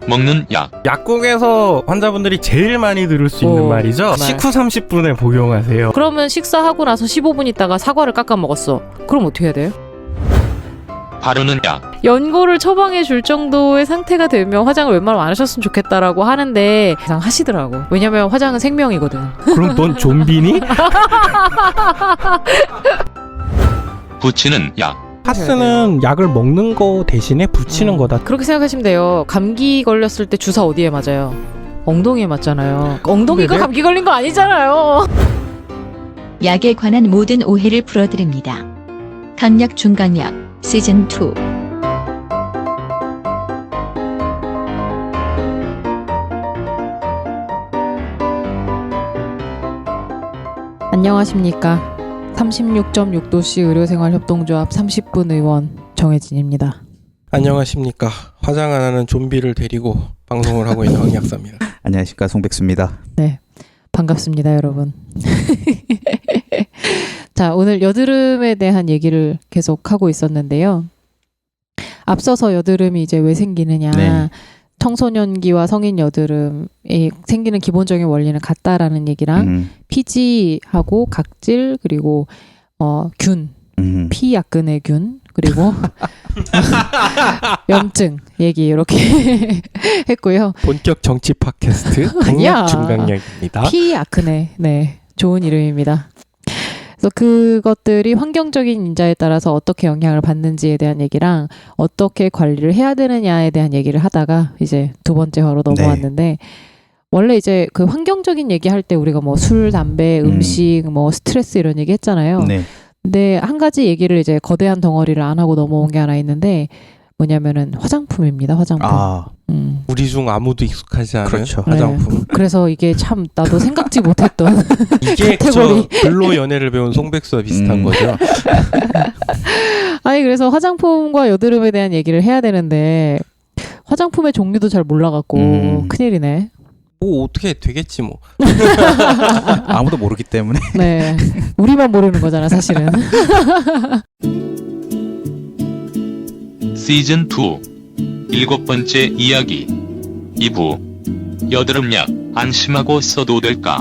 먹는 약. 약국에서 환자분들이 제일 많이 들을 수 있는 말이죠. 식후 30분에 복용하세요. 그러면 식사하고 나서 15분 있다가 사과를 깎아 먹었어. 그럼 어떻게 해야 돼요? 바르는 약. 연고를 처방해 줄 정도의 상태가 되면 화장을 웬만하면 안 하셨으면 좋겠다라고 하는데 그냥 하시더라고. 왜냐면 화장은 생명이거든. 그럼 넌 좀비니? 붙이는 약. 파스는 약을 먹는 거 대신에 붙이는 거다. 그렇게 생각하시면 돼요. 감기 걸렸을 때 주사 어디에 맞아요? 엉덩이에 맞잖아요. 엉덩이가 네네. 감기 걸린 거 아니잖아요. 약에 관한 모든 오해를 풀어드립니다. 강약 중강약 시즌2. 안녕하십니까. 36.6도씨 의료생활협동조합 30분 의원 정혜진입니다. 안녕하십니까. 화장 안 하는 좀비를 데리고 방송을 하고 있는 황약사입니다. 안녕하십니까. 송백수입니다. 네, 반갑습니다 여러분. 자, 오늘 여드름에 대한 얘기를 계속 하고 있었는데요. 앞서서 여드름이 이제 왜 생기느냐, 네. 청소년기와 성인 여드름이 생기는 기본적인 원리는 같다라는 얘기랑 피지하고 각질 그리고 균, 피약근의 균 그리고 염증 얘기 이렇게 했고요. 본격 정치 팟캐스트 아니야. 강약 중강약입니다. 피약근의 네, 좋은 이름입니다. 그래서 그것들이 환경적인 인자에 따라서 어떻게 영향을 받는지에 대한 얘기랑 어떻게 관리를 해야 되느냐에 대한 얘기를 하다가 이제 두 번째 화로 넘어왔는데 원래 이제 그 환경적인 얘기할 때 우리가 뭐 술, 담배, 음식, 뭐 스트레스 이런 얘기 했잖아요. 네. 근데 한 가지 얘기를 이제 거대한 덩어리를 안 하고 넘어온 게 하나 있는데 뭐냐면은 화장품입니다. 화장품. 우리 중 아무도 익숙하지 않은 그렇죠. 화장품. 네. 그래서 이게 참 나도 생각지 못했던 이게 저 카테고리. 근로 연애를 배운 송백수와 비슷한 거죠. 아니 그래서 화장품과 여드름에 대한 얘기를 해야 되는데 화장품의 종류도 잘 몰라갖고 큰일이네. 뭐 어떻게 되겠지 뭐. 아무도 모르기 때문에. 네, 우리만 모르는 거잖아 사실은. 시즌 2 7번째 이야기. 2부. 여드름약 안심하고 써도 될까?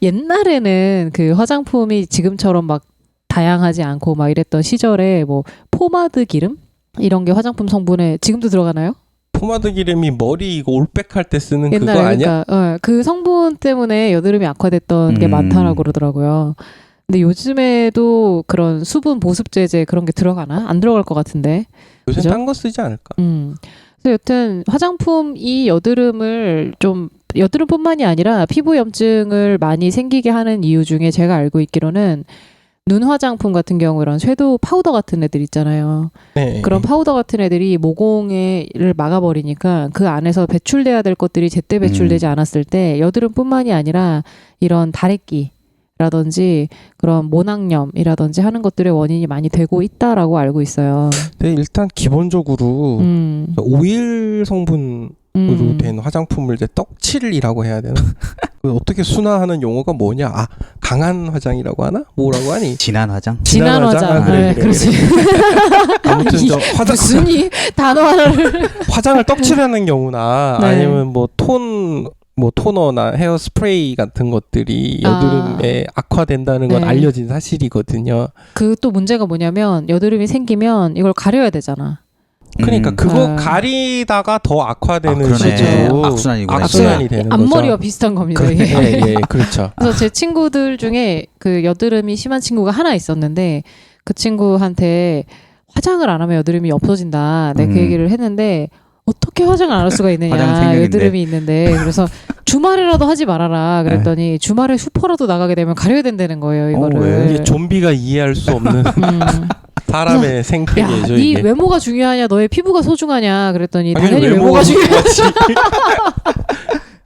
옛날에는 그 화장품이 지금처럼 막 다양하지 않고 막 이랬던 시절에 뭐 포마드 기름 이런 게 화장품 성분에 지금도 들어가나요? 포마드 기름이 머리 이거 올백할 때 쓰는 그거 옛날에 아니야? 그러니까 그 성분 때문에 여드름이 악화됐던 게 많다라고 그러더라고요. 근데 요즘에도 그런 수분 보습제제 그런 게 들어가나? 안 들어갈 것 같은데. 요새 그죠? 딴 거 쓰지 않을까? 그래서 여튼 화장품이 여드름을 좀 여드름뿐만이 아니라 피부 염증을 많이 생기게 하는 이유 중에 제가 알고 있기로는 눈 화장품 같은 경우 이런 섀도우 파우더 같은 애들 있잖아요. 네. 그런 파우더 같은 애들이 모공을 막아버리니까 그 안에서 배출돼야 될 것들이 제때 배출되지 않았을 때 여드름뿐만이 아니라 이런 다래끼라든지 그런 모낭염이라든지 하는 것들의 원인이 많이 되고 있다라고 알고 있어요. 네, 일단 기본적으로 오일 성분으로 된 화장품을 이제 떡칠이라고 해야 되나? 어떻게 순화하는 용어가 뭐냐? 아, 강한 화장이라고 하나? 뭐라고 하니? 진한 화장? 진한 화장. 아, 그래, 네, 그래, 그렇지. 아무튼 저 화장 무슨 이 단어 하나를 화장을 떡칠하는 경우나 네. 아니면 뭐 토너나 헤어 스프레이 같은 것들이 여드름에 악화된다는 건 네. 알려진 사실이거든요. 그 또 문제가 뭐냐면 여드름이 생기면 이걸 가려야 되잖아. 그러니까 그거 아. 가리다가 더 악화되는 그러네. 식으로 악순환이구나. 악순환이 되는 거죠. 앞머리와 비슷한 겁니다. 이게. 예, 그렇죠. 그래서 제 친구들 중에 그 여드름이 심한 친구가 하나 있었는데 그 친구한테 화장을 안 하면 여드름이 없어진다. 내가 그 얘기를 했는데 어떻게 화장을 안 할 수가 화장 있느냐. 생명인데. 여드름이 있는데. 그래서 주말에라도 하지 말아라. 그랬더니 주말에 슈퍼라도 나가게 되면 가려야 된다는 거예요. 이거를. 왜? 이게 좀비가 이해할 수 없는 사람의 야, 생태계죠. 네 이게. 외모가 중요하냐, 너의 피부가 소중하냐 그랬더니 당연히 당연히 외모가 중요하지.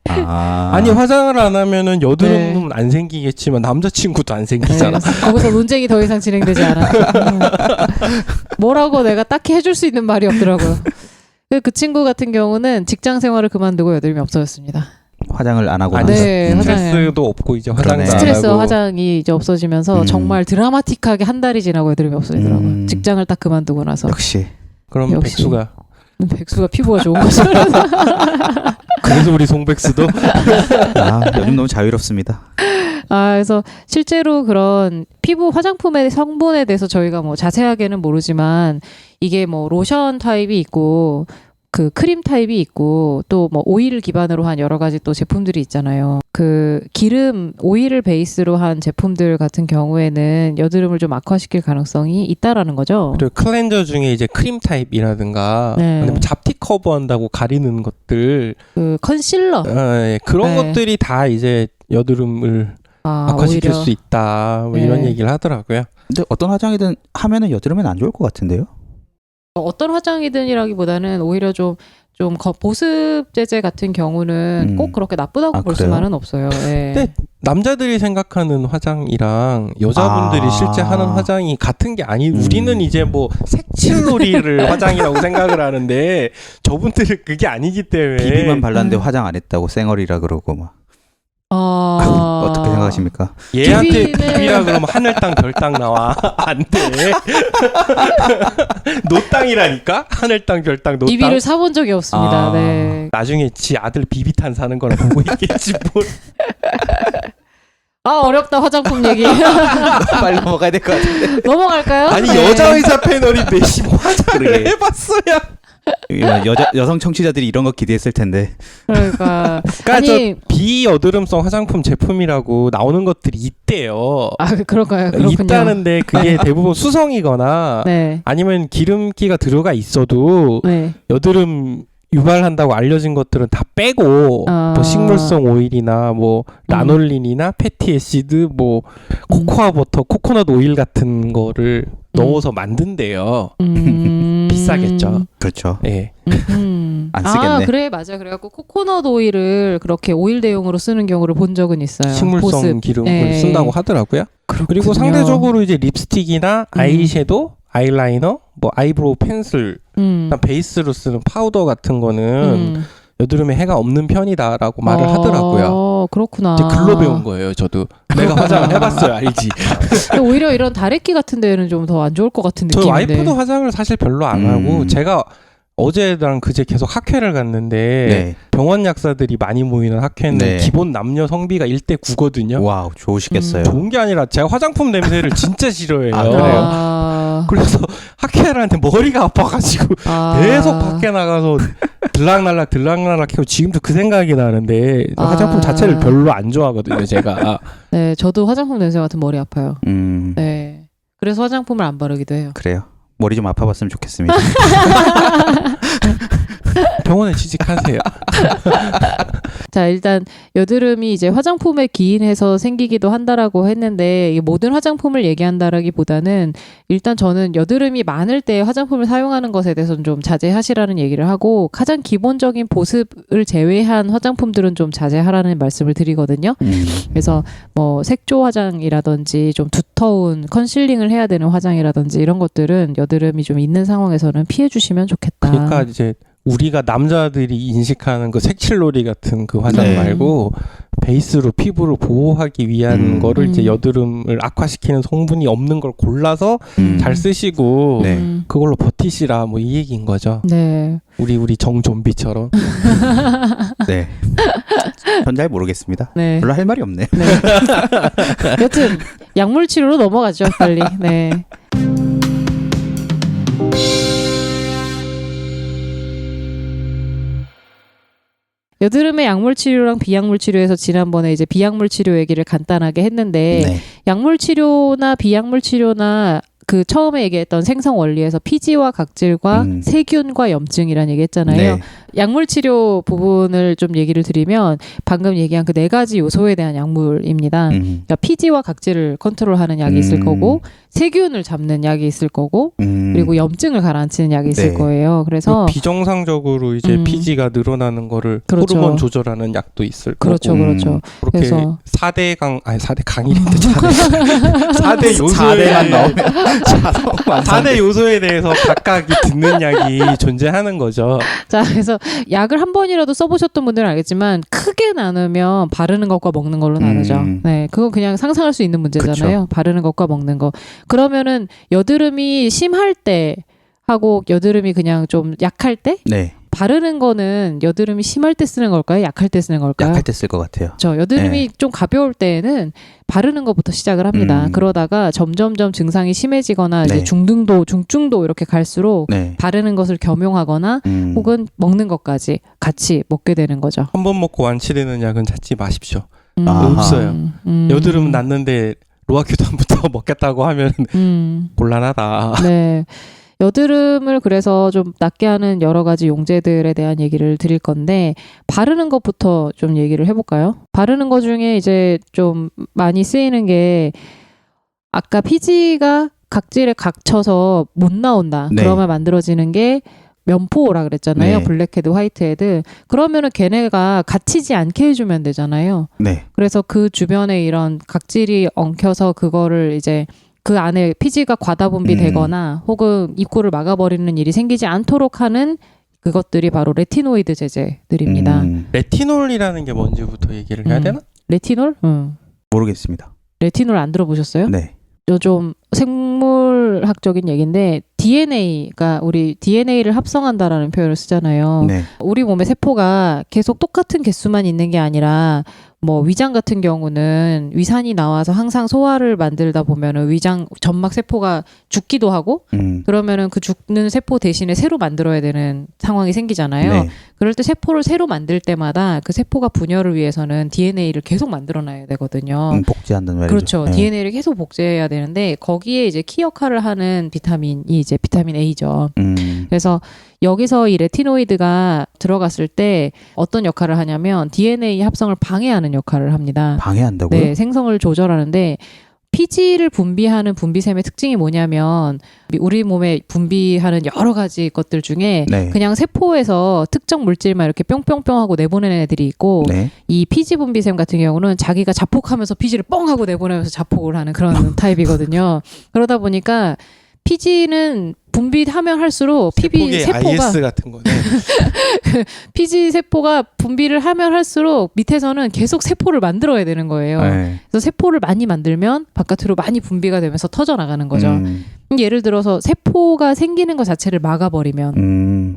아니 화장을 안 하면은 여드름은 안 생기겠지만 남자친구도 안 생기잖아. 네, 거기서 논쟁이 더 이상 진행되지 않아. 뭐라고 내가 딱히 해줄 수 있는 말이 없더라고요. 그 친구 같은 경우는 직장 생활을 그만두고 여드름이 없어졌습니다. 화장을 안 하고 아니, 나서. 네, 스트레스도 없고 이제 화장도 그러네. 안 스트레스 하고. 화장이 이제 없어지면서 정말 드라마틱하게 한 달이 지나고 여드름이 없어지더라고요. 직장을 딱 그만두고 나서. 역시 그럼 역시. 백수가 피부가 좋은 거죠. 그래서 우리 송백수도 요즘 너무 자유롭습니다. 그래서 실제로 그런 피부 화장품의 성분에 대해서 저희가 뭐 자세하게는 모르지만 이게 뭐 로션 타입이 있고 그 크림 타입이 있고 또 뭐 오일 기반으로 한 여러 가지 또 제품들이 있잖아요. 그 기름 오일을 베이스로 한 제품들 같은 경우에는 여드름을 좀 악화시킬 가능성이 있다라는 거죠. 그리고 클렌저 중에 이제 크림 타입이라든가 네. 아니면 잡티 커버한다고 가리는 것들 그 컨실러 예, 그런 네. 것들이 다 이제 여드름을 악화시킬 오히려. 수 있다 뭐 네. 이런 얘기를 하더라고요. 근데 어떤 화장이든 하면은 여드름엔 안 좋을 것 같은데요? 어떤 화장이든이라기보다는 오히려 좀 보습 제제 같은 경우는 꼭 그렇게 나쁘다고 볼 그래요? 수만은 없어요. 예. 근데 남자들이 생각하는 화장이랑 여자분들이 실제 하는 화장이 같은 게 아니. 우리는 이제 뭐 색칠놀이를 화장이라고 생각을 하는데 저분들은 그게 아니기 때문에 비비만 발랐는데 화장 안 했다고 쌩얼이라 그러고 막. 어떻게 생각하십니까? 얘한테 비비는- 비비라 그러면 하늘 땅 별 땅 나와. 안 돼. 노땅이라니까? 하늘 땅 별 땅 노땅. 비비를 사본 적이 없습니다. 네. 나중에 지 아들 비비탄 사는 거나 보고 있겠지 뭘. 어렵다 화장품 얘기. 빨리 넘어가야 될 것 같은데. 넘어갈까요? 아니 네. 여자 의사 패널인데 화장을 그러게. 해봤어야. 여성 청취자들이 이런 거 기대했을 텐데. 그러니까 그러니까 비여드름성 화장품 제품이라고 나오는 것들이 있대요. 그럴까요? 그렇군요. 있다는데 그게 대부분 수성이거나 네. 아니면 기름기가 들어가 있어도 네. 여드름 유발한다고 알려진 것들은 다 빼고 뭐 식물성 오일이나 뭐 라놀린이나 패티애시드 뭐 코코아 버터, 코코넛 오일 같은 거를 넣어서 만든대요. 비싸겠죠. 그렇죠. 예. 안 쓰겠네. 그래 맞아. 그래갖고 코코넛 오일을 그렇게 오일 대용으로 쓰는 경우를 본 적은 있어요. 식물성 보습. 기름을 네. 쓴다고 하더라고요. 그리고 상대적으로 이제 립스틱이나 아이섀도우, 아이라이너, 뭐 아이브로우 펜슬, 베이스로 쓰는 파우더 같은 거는 여드름에 해가 없는 편이다라고 말을 하더라고요. 그렇구나. 이제 글로 배운 거예요, 저도. 내가 화장을 해봤어요, 알지. 근데 오히려 이런 다래끼 같은 데는 좀 더 안 좋을 것 같은 저 느낌인데. 와이프도 화장을 사실 별로 안 하고 제가 어제랑 그제 계속 학회를 갔는데 네. 병원 약사들이 많이 모이는 학회는 네. 기본 남녀 성비가 1대9거든요. 와우, 좋으시겠어요. 좋은 게 아니라 제가 화장품 냄새를 진짜 싫어해요. 그래요? 그래서 학회한테 머리가 아파가지고 계속 밖에 나가서 들락날락 해고 지금도 그 생각이 나는데 화장품 자체를 별로 안 좋아하거든요, 제가. 네, 저도 화장품 냄새 맡으면 머리 아파요. 네. 그래서 화장품을 안 바르기도 해요. 그래요. 머리 좀 아파봤으면 좋겠습니다. 병원에 취직하세요. 자, 일단 여드름이 이제 화장품에 기인해서 생기기도 한다라고 했는데 이게 모든 화장품을 얘기한다라기보다는 일단 저는 여드름이 많을 때 화장품을 사용하는 것에 대해서는 좀 자제하시라는 얘기를 하고 가장 기본적인 보습을 제외한 화장품들은 좀 자제하라는 말씀을 드리거든요. 그래서 뭐 색조 화장이라든지 좀 두터운 컨실링을 해야 되는 화장이라든지 이런 것들은 여드름이 좀 있는 상황에서는 피해 주시면 좋겠다. 그러니까 이제 우리가 남자들이 인식하는 그 색칠놀이 같은 그 화장 네. 말고 베이스로 피부를 보호하기 위한 거를 이제 여드름을 악화시키는 성분이 없는 걸 골라서 잘 쓰시고 네. 그걸로 버티시라 뭐 이 얘기인 거죠. 네. 우리 정좀비처럼. 네. 전 잘 모르겠습니다. 네. 별로 할 말이 없네. 네. 여튼 약물 치료로 넘어가죠, 빨리. 네. 여드름의 약물 치료랑 비약물 치료에서 지난번에 이제 비약물 치료 얘기를 간단하게 했는데 네. 약물 치료나 비약물 치료나 그 처음에 얘기했던 생성 원리에서 피지와 각질과 세균과 염증이라는 얘기 했잖아요. 네. 약물 치료 부분을 좀 얘기를 드리면 방금 얘기한 그 4가지 요소에 대한 약물입니다. 그러니까 피지와 각질을 컨트롤하는 약이 있을 거고 세균을 잡는 약이 있을 거고 그리고 염증을 가라앉히는 약이 있을 네. 거예요. 그래서 비정상적으로 이제 피지가 늘어나는 거를 그렇죠. 호르몬 조절하는 약도 있을 그렇죠, 거고. 그렇죠. 그렇게 그래서 4대 강이랬는데 4대 요소에 4대만 넣으면 자동 완성. 4대 요소에 대해서 각각이 듣는 약이 존재하는 거죠. 자, 그래서 약을 한 번이라도 써보셨던 분들은 알겠지만 크게 나누면 바르는 것과 먹는 걸로 나누죠. 네, 그건 그냥 상상할 수 있는 문제잖아요. 바르는 것과 먹는 거. 그러면은 여드름이 심할 때 하고 여드름이 그냥 좀 약할 때 네. 바르는 거는 여드름이 심할 때 쓰는 걸까요? 약할 때 쓰는 걸까요? 약할 때 쓸 것 같아요. 여드름이 좀 가벼울 때에는 바르는 것부터 시작을 합니다. 그러다가 점점점 증상이 심해지거나 이제 네. 중증도 이렇게 갈수록 네. 바르는 것을 겸용하거나 혹은 먹는 것까지 같이 먹게 되는 거죠. 한 번 먹고 완치되는 약은 찾지 마십시오. 아하. 없어요. 여드름 났는데 로아큐단부터 먹겠다고 하면 곤란하다. 네. 여드름을 그래서 좀 낫게 하는 여러 가지 용제들에 대한 얘기를 드릴 건데 바르는 것부터 좀 얘기를 해볼까요? 바르는 것 중에 이제 좀 많이 쓰이는 게 아까 피지가 각질에 갇혀서 못 나온다. 네. 그러면 만들어지는 게 면포라 그랬잖아요. 네. 블랙헤드, 화이트헤드. 그러면은 걔네가 갇히지 않게 해주면 되잖아요. 네. 그래서 그 주변에 이런 각질이 엉켜서 그거를 이제 그 안에 피지가 과다 분비되거나 혹은 입구를 막아버리는 일이 생기지 않도록 하는 그것들이 바로 레티노이드 제제들입니다. 레티놀이라는 게 뭔지부터 얘기를 해야 되나? 레티놀? 모르겠습니다. 레티놀 안 들어보셨어요? 네. 좀 생물학적인 얘기인데 DNA가 우리 DNA를 합성한다라는 표현을 쓰잖아요. 네. 우리 몸의 세포가 계속 똑같은 개수만 있는 게 아니라 뭐 위장 같은 경우는 위산이 나와서 항상 소화를 만들다 보면은 위장 점막 세포가 죽기도 하고 그러면은 그 죽는 세포 대신에 새로 만들어야 되는 상황이 생기잖아요. 네. 그럴 때 세포를 새로 만들 때마다 그 세포가 분열을 위해서는 DNA를 계속 만들어놔야 되거든요. 복제한다는 말이죠. 그렇죠. 네. DNA를 계속 복제해야 되는데 거기에 이제 키 역할을 하는 비타민이 이제 비타민 A죠. 그래서 여기서 이 레티노이드가 들어갔을 때 어떤 역할을 하냐면 DNA 합성을 방해하는 역할을 합니다. 방해한다고요? 네, 생성을 조절하는데 피지를 분비하는 분비샘의 특징이 뭐냐면 우리 몸에 분비하는 여러 가지 것들 중에 네. 그냥 세포에서 특정 물질만 이렇게 뿅뿅뿅 하고 내보내는 애들이 있고 네. 이 피지 분비샘 같은 경우는 자기가 자폭하면서 피지를 뻥 하고 내보내면서 자폭을 하는 그런 타입이거든요. 그러다 보니까 피지는 분비하면 할수록 세포가 IS 같은 거네. 피지 세포가 분비를 하면 할수록 밑에서는 계속 세포를 만들어야 되는 거예요. 네. 그래서 세포를 많이 만들면 바깥으로 많이 분비가 되면서 터져 나가는 거죠. 예를 들어서 세포가 생기는 것 자체를 막아버리면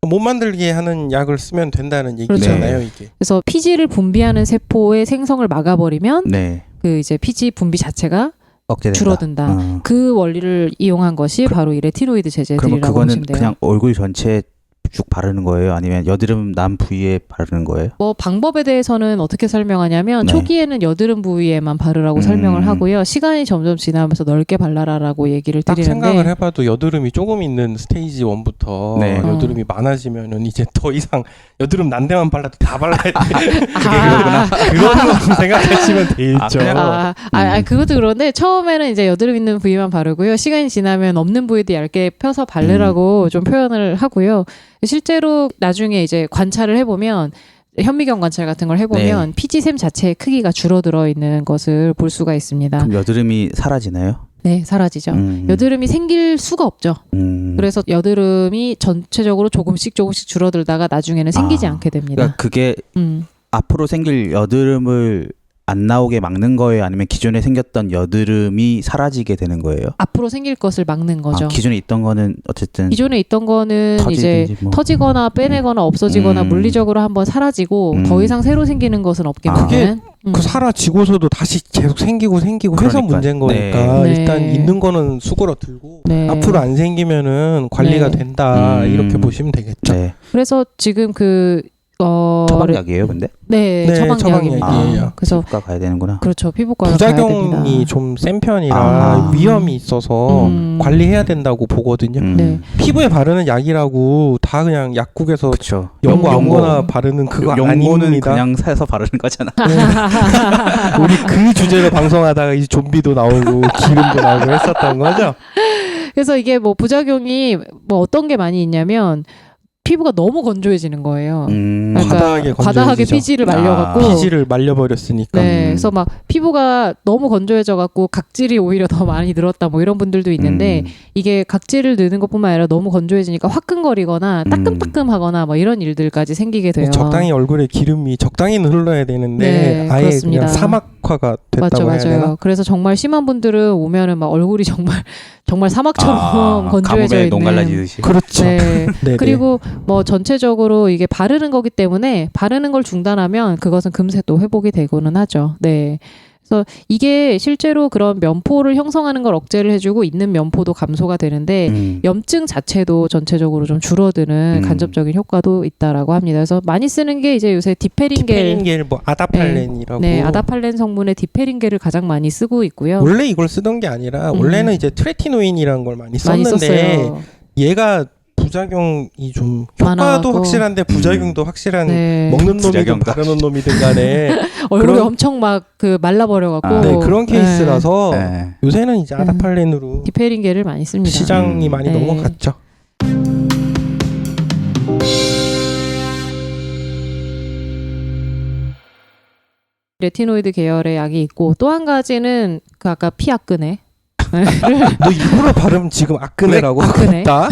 못 만들게 하는 약을 쓰면 된다는 얘기잖아요, 네. 이게. 그래서 피지를 분비하는 세포의 생성을 막아버리면 네. 그 이제 피지 분비 자체가 억제된다. 줄어든다. 그 원리를 이용한 것이 바로 이 레티노이드 그러면 제제들이라고 그거는 보시면 돼요. 그냥 얼굴 전체에 쭉 바르는 거예요? 아니면 여드름 난 부위에 바르는 거예요? 뭐 방법에 대해서는 어떻게 설명하냐면 네. 초기에는 여드름 부위에만 바르라고 설명을 하고요. 시간이 점점 지나면서 넓게 발라라라고 얘기를 딱 드리는데 생각을 해봐도 여드름이 조금 있는 스테이지 1부터 네. 여드름이 많아지면은 이제 더 이상 여드름 난 데만 발라도 다 발라야 돼. 그거구나. 그런 생각하시면 되죠. 그것도 그런데 처음에는 이제 여드름 있는 부위만 바르고요. 시간이 지나면 없는 부위도 얇게 펴서 바르라고 좀 표현을 하고요. 실제로 나중에 이제 관찰을 해보면 현미경 관찰 같은 걸 해보면 네. 피지샘 자체의 크기가 줄어들어 있는 것을 볼 수가 있습니다. 그럼 여드름이 사라지나요? 네, 사라지죠. 여드름이 생길 수가 없죠. 그래서 여드름이 전체적으로 조금씩 줄어들다가 나중에는 생기지 않게 됩니다. 그러니까 그게 앞으로 생길 여드름을 안 나오게 막는 거예요? 아니면 기존에 생겼던 여드름이 사라지게 되는 거예요? 앞으로 생길 것을 막는 거죠. 기존에 있던 거는 어쨌든 기존에 있던 거는 이제 뭐. 터지거나 빼내거나 없어지거나 물리적으로 한번 사라지고 더 이상 새로 생기는 것은 없겠지만 그 사라지고서도 다시 계속 생기고 해서 그러니까. 문제인 거니까 네. 일단 네. 있는 거는 수그러들고 네. 앞으로 안 생기면은 관리가 네. 된다 이렇게 보시면 되겠죠. 네. 그래서 지금 그 처방약이에요, 근데? 네, 네, 처방약입니다. 처방약이에요. 그래서 피부과 가야 되는구나. 그렇죠. 피부과를 가야 됩니다. 부작용이 좀 센 편이라 아. 위험이 있어서 음. 관리해야 된다고 보거든요. 네. 피부에 바르는 약이라고 다 그냥 약국에서 그렇죠. 연고 용고. 아무거나 바르는 그거 용모는 아닙니다. 그냥 사서 바르는 거잖아. 우리 그 주제로 방송하다가 이제 좀비도 나오고 기름도 나오고 했었던 거죠. 그래서 이게 뭐 부작용이 뭐 어떤 게 많이 있냐면 피부가 너무 건조해지는 거예요. 그러니까 과다하게 과다하게 건조해지죠. 피지를 말려갖고 피지를 말려버렸으니까. 네, 그래서 막 피부가 너무 건조해져갖고 각질이 오히려 더 많이 늘었다 뭐 이런 분들도 있는데 이게 각질을 느는 것뿐만 아니라 너무 건조해지니까 화끈거리거나 따끔따끔하거나 뭐 이런 일들까지 생기게 돼요. 적당히 얼굴에 기름이 적당히 흘러야 되는데 네, 아예 그렇습니다. 그냥 사막화가 됐다고 해야 맞아요. 되나? 그래서 정말 심한 분들은 오면은 막 얼굴이 정말 사막처럼 건조해져 감옥에 있는. 농 갈라지듯이. 그렇죠. 네. 네네. 그리고 뭐 전체적으로 이게 바르는 거기 때문에 바르는 걸 중단하면 그것은 금세 또 회복이 되고는 하죠. 네. 그래서 이게 실제로 그런 면포를 형성하는 걸 억제를 해주고 있는 면포도 감소가 되는데 염증 자체도 전체적으로 좀 줄어드는 간접적인 효과도 있다라고 합니다. 그래서 많이 쓰는 게 이제 요새 디페린겔, 디페린겔 뭐 아다팔렌이라고. 네, 아다팔렌 성분의 디페린겔을 가장 많이 쓰고 있고요. 원래 이걸 쓰던 게 아니라 원래는 이제 트레티노인이라는 걸 많이 많이 썼는데 썼어요. 얘가 부작용이 좀 효과도 많아갖고. 확실한데 부작용도 확실한 네. 먹는 놈이든 부작용도 바르는 놈이든 간에 얼굴이 그런- 엄청 막 그 말라버려갖고 아, 네, 그런 네. 케이스라서 네. 요새는 이제 아다팔렌으로 디페린겔을 많이 씁니다. 시장이 많이 네. 넘어갔죠. 레티노이드 계열의 약이 있고 또 한 가지는 그 아까 피아크네. 너 일부러 발음 지금 아끄네라고 하고 아끄네. 있다.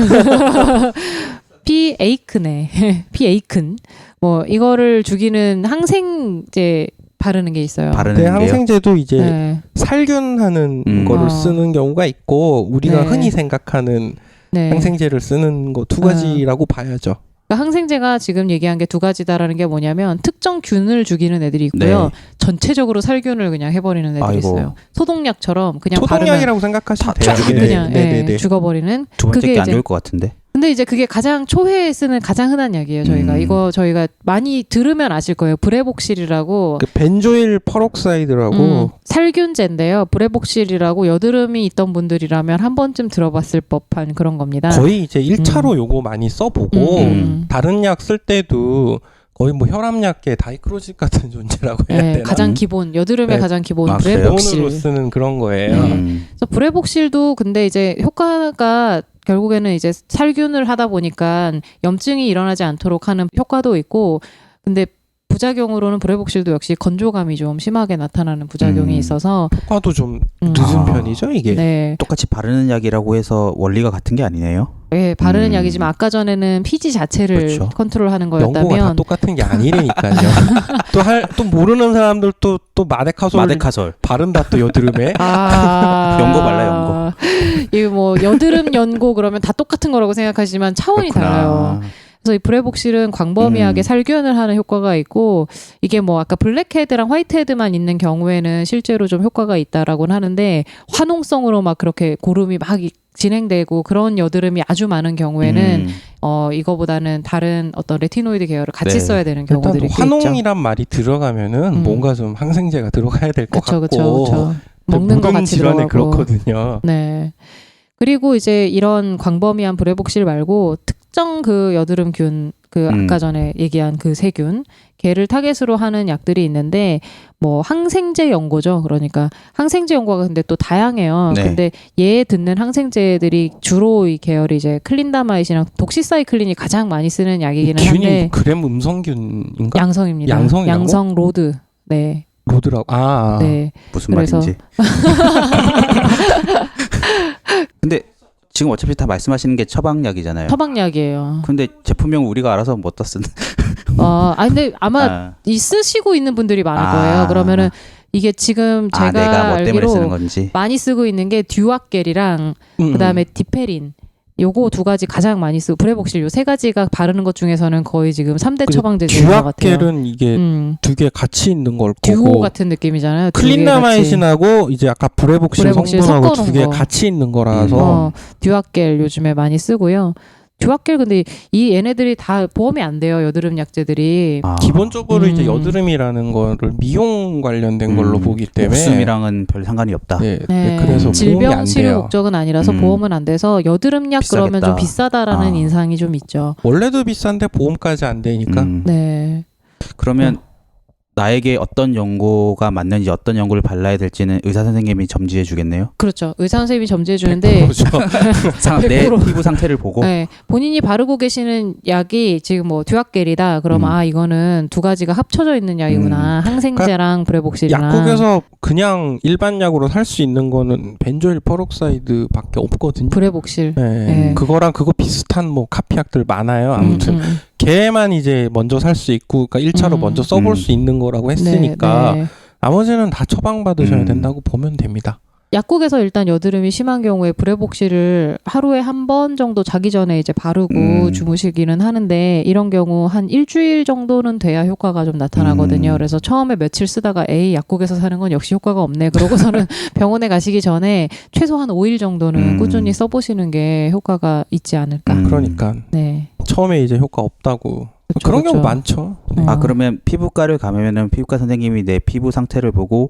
피에이크네. 피에이큰. 뭐 이거를 죽이는 항생제 바르는 게 있어요. 바르는 네, 게요. 항생제도 이제 네. 살균하는 거를 어. 쓰는 경우가 있고 우리가 네. 흔히 생각하는 네. 항생제를 쓰는 거 두 가지라고 봐야죠. 그러니까 항생제가 지금 얘기한 게 두 가지다라는 게 뭐냐면 특정 균을 죽이는 애들이 있고요. 네. 전체적으로 살균을 그냥 해버리는 애들이 아이고. 있어요. 소독약처럼 그냥 바르면 소독약이라고 생각하시면 돼요. 쫙 그냥 네네네. 죽어버리는. 두 번째 그게 게 안 이제- 좋을 것 같은데. 근데 이제 그게 가장 초회에 쓰는 가장 흔한 약이에요. 저희가 이거 저희가 많이 들으면 아실 거예요. 브레복실이라고 그 벤조일 퍼록사이드라고 살균제인데요. 브레복실이라고 여드름이 있던 분들이라면 한 번쯤 들어봤을 법한 그런 겁니다. 거의 이제 1차로 요거 많이 써보고 다른 약 쓸 때도 거의 뭐 혈압약계 다이크로직 같은 존재라고 해야 네, 되나? 가장 기본 여드름의 네. 가장 기본 아, 그래요? 브레복실. 원으로 쓰는 그런 거예요. 그래서 브레복실도 근데 이제 효과가 결국에는 이제 살균을 하다 보니까 염증이 일어나지 않도록 하는 효과도 있고, 근데 부작용으로는 브레복실도 역시 건조감이 좀 심하게 나타나는 부작용이 있어서 효과도 좀 음. 늦은 아. 편이죠 이게. 네, 똑같이 바르는 약이라고 해서 원리가 같은 게 아니네요. 네 바르는 음. 약이지만 아까 전에는 피지 자체를 그렇죠. 컨트롤하는 연고가 다 거였다면 똑같은 게 아니라니까요. 또 모르는 사람들 또 마데카솔 마데카솔. 바른다 또 여드름에. 연고 발라, 연고. 이거 뭐 여드름 연고 그러면 다 똑같은 거라고 생각하시지만 차원이 달라요. 그래서 이 브레복실은 광범위하게 살균을 하는 효과가 있고, 이게 뭐 아까 블랙헤드랑 화이트헤드만 있는 경우에는 실제로 좀 효과가 있다라고는 하는데, 화농성으로 막 그렇게 고름이 막 진행되고 그런 여드름이 아주 많은 경우에는 이거보다는 다른 어떤 레티노이드 계열을 같이 네. 써야 되는 일단 경우들이 꽤 있죠. 화농이란 말이 들어가면은 뭔가 좀 항생제가 들어가야 될 것 그렇죠, 같고. 그렇죠. 먹는 거 모든 같이 질환에 들어가고. 그렇거든요. 네. 그리고 이제 이런 광범위한 브레복실 말고 특정 그 여드름균, 그 아까 전에 얘기한 그 세균, 걔를 타겟으로 하는 약들이 있는데, 뭐 항생제 연고죠. 그러니까 항생제 연고가 근데 또 다양해요. 네. 근데 얘에 듣는 항생제들이 주로 이 계열이 이제 클린다마이신이랑 독시사이클린이 가장 많이 쓰는 약이기는 균이 한데 그램 음성균인가? 양성입니다. 양성이라고? 양성 로드. 네. 로드라고. 아. 네. 무슨 그래서- 말인지. 근데 지금 어차피 다 말씀하시는 게 처방약이잖아요. 처방약이에요. 근데 제품명 우리가 알아서 못 쓰는. 근데 아마 쓰시고 있는 분들이 많을 거예요. 그러면은 이게 지금 제가 내가 뭐 때문에 쓰는 알기로 건지. 많이 쓰고 있는 게 듀아겔이랑 그다음에 디페린. 요거 두 가지 가장 많이 쓰고 브레복실 요 세 가지가 바르는 것 중에서는 거의 지금 3대 처방제인 것 같아요. 듀아겔은 이게 두 개 같이 있는 걸 듀오 거고 같은 느낌이잖아요. 두 개 같이. 클린다마이신하고 이제 아까 브레복실 브레복실 성분하고 섞어놓은 두 개 거. 같이 있는 거라서 듀아겔 요즘에 많이 쓰고요. 듀아켈 근데 이 얘네들이 다 보험이 안 돼요. 여드름 약제들이. 아, 기본적으로 이제 여드름이라는 거를 미용 관련된 걸로 보기 때문에 목숨이랑은 별 상관이 없다. 네, 네. 그래서 보험이 질병 안 치료 돼요. 목적은 아니라서 보험은 안 돼서 여드름약 그러면 비싸겠다. 좀 비싸다라는 아. 인상이 좀 있죠. 원래도 비싼데 보험까지 안 되니까. 네. 그러면 나에게 어떤 연고가 맞는지 어떤 연고를 발라야 될지는 의사 선생님이 점지해 주겠네요. 그렇죠. 의사 선생님이 점지해 주는데 그렇죠. 내 100%. 피부 상태를 보고 네, 본인이 바르고 계시는 약이 지금 뭐 듀아켈이다. 그럼 음. 이거는 두 가지가 합쳐져 있는 약이구나. 항생제랑 브레복실이랑. 약국에서 그냥 일반 약으로 살 수 있는 거는 벤조일 페록사이드밖에 없거든요. 브레복실. 네. 네. 그거랑 그거 비슷한 뭐 카피약들 많아요. 아무튼 걔만 이제 먼저 살 수 있고, 그러니까 1차로 먼저 써볼 수 있는 거라고 했으니까 네. 나머지는 다 처방받으셔야 된다고 보면 됩니다. 약국에서 일단 여드름이 심한 경우에 브레복실을 하루에 한 번 정도 자기 전에 이제 바르고 주무시기는 하는데 이런 경우 한 일주일 정도는 돼야 효과가 좀 나타나거든요. 그래서 처음에 며칠 쓰다가 에이 약국에서 사는 건 역시 효과가 없네. 그러고서는 병원에 가시기 전에 최소 한 5일 정도는 꾸준히 써보시는 게 효과가 있지 않을까. 그러니까 네. 처음에 이제 효과 없다고 그런 경우 많죠. 네. 그러면 피부과를 가면은 피부과 선생님이 내 피부 상태를 보고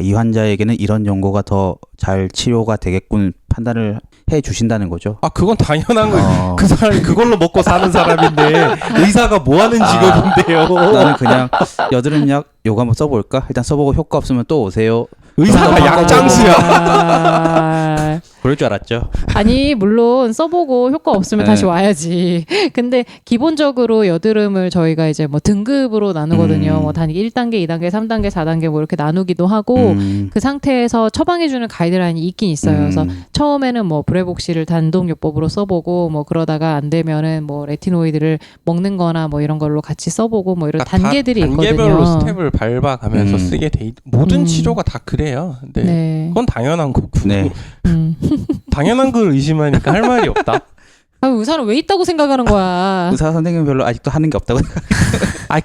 이 환자에게는 이런 연고가 더 잘 치료가 되겠군 판단을 해 주신다는 거죠. 그건 당연한 거예요. 그 사람이 그걸로 먹고 사는 사람인데 의사가 뭐 하는 직업인데요. 나는 그냥 여드름약 요거 한번 써볼까? 일단 써보고 효과 없으면 또 오세요. 의사가 약장수야. 그럴 줄 알았죠. 아니 물론 써보고 효과 없으면 다시 와야지. 근데 기본적으로 여드름을 저희가 이제 뭐 등급으로 나누거든요. 뭐 단계 1단계, 2단계, 3단계, 4단계 뭐 이렇게 나누기도 하고 그 상태에서 처방해주는 가이드라인이 있긴 있어요. 그래서 처음에는 뭐 브레복실을 단독요법으로 써보고 뭐 그러다가 안 되면은 뭐 레티노이드를 먹는거나 뭐 이런 걸로 같이 써보고 뭐 이런 단계들이 있거든요. 단계별로 스텝을 밟아가면서 쓰게 돼 모든 치료가 다 그래요. 네. 그건 당연한 거고. 네. 당연한 걸 의심하니까 할 말이 없다. 의사는 왜 있다고 생각하는 거야? 의사 선생님 별로 아직도 하는 게 없다고.